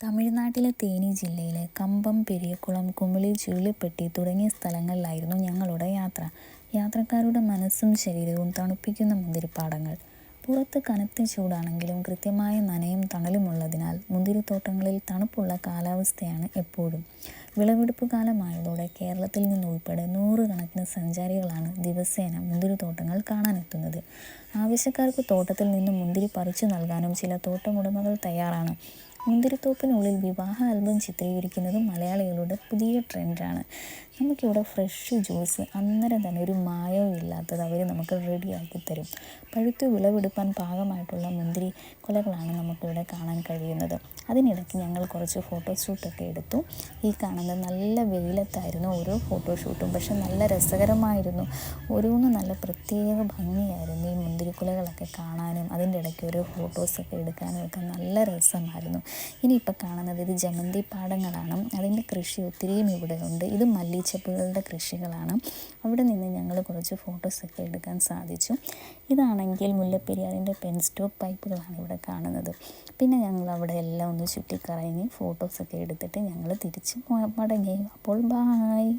തമിഴ്നാട്ടിലെ തേനി ജില്ലയിലെ കമ്പം, പെരിയകുളം, കുമിളി, ചുഴലിപ്പെട്ടി തുടങ്ങിയ സ്ഥലങ്ങളിലായിരുന്നു ഞങ്ങളുടെ യാത്ര. യാത്രക്കാരുടെ മനസ്സും ശരീരവും തണുപ്പിക്കുന്ന മുന്തിരിപ്പാടങ്ങൾ. പുറത്ത് കനത്ത ചൂടാണെങ്കിലും കൃത്യമായ നനയും തണലുമുള്ളതിനാൽ മുന്തിരിത്തോട്ടങ്ങളിൽ തണുപ്പുള്ള കാലാവസ്ഥയാണ് എപ്പോഴും. വിളവെടുപ്പ് കാലമായതോടെ കേരളത്തിൽ നിന്നുൾപ്പെടെ നൂറുകണക്കിന് സഞ്ചാരികളാണ് ദിവസേന മുന്തിരിത്തോട്ടങ്ങൾ കാണാനെത്തുന്നത്. ആവശ്യക്കാർക്ക് തോട്ടത്തിൽ നിന്ന് മുന്തിരി പറിച്ചു നൽകാനും ചില തോട്ടമുടമകൾ തയ്യാറാണ്. മുന്തിരിത്തോപ്പിനുള്ളിൽ വിവാഹ ആൽബം ചിത്രീകരിക്കുന്നത് മലയാളികളുടെ പുതിയ ട്രെൻഡാണ്. നമുക്കിവിടെ ഫ്രഷ് ജ്യൂസ് അന്നേരം തന്നെ ഒരു മായവും ഇല്ലാത്തത് അവർ നമുക്ക് റെഡിയാക്കി തരും. പഴുത്തു വിളവെടുപ്പാൻ പാകമായിട്ടുള്ള മുന്തിരി കൊലകളാണ് നമുക്കിവിടെ കാണാൻ കഴിയുന്നത്. അതിനിടയ്ക്ക് ഞങ്ങൾ കുറച്ച് ഫോട്ടോഷൂട്ടൊക്കെ എടുത്തു. ഈ കാണുന്നത് നല്ല വെയിലത്തായിരുന്നു ഓരോ ഫോട്ടോഷൂട്ടും. പക്ഷെ നല്ല രസകരമായിരുന്നു. ഓരോന്നും നല്ല പ്രത്യേക ഭംഗിയായിരുന്നു. ഈ മുന്തിരിക്കുലകളൊക്കെ കാണാനും അതിൻ്റെ ഇടയ്ക്ക് ഓരോ ഫോട്ടോസൊക്കെ എടുക്കാനും ഒക്കെ നല്ല രസമായിരുന്നു. ഇനിയിപ്പോൾ കാണുന്നത് ഇത് ജമന്തി പാടങ്ങളാണ്. അതിൻ്റെ കൃഷി ഒത്തിരിയും ഇവിടെ ഉണ്ട്. ഇത് മല്ലിച്ചെപ്പുകളുടെ കൃഷികളാണ്. അവിടെ നിന്ന് ഞങ്ങൾ കുറച്ച് ഫോട്ടോസൊക്കെ എടുക്കാൻ സാധിച്ചു. ഇതാണെങ്കിൽ മുല്ലപ്പെരിയാറിൻ്റെ പെൻ സ്റ്റോപ്പ് പൈപ്പുകളാണ് ഇവിടെ കാണുന്നത്. പിന്നെ ഞങ്ങൾ അവിടെ എല്ലാം ഒന്ന് ചുറ്റിക്കറങ്ങി ഫോട്ടോസൊക്കെ എടുത്തിട്ട് ഞങ്ങൾ തിരിച്ച് മടങ്ങി. അപ്പോൾ ബായ്.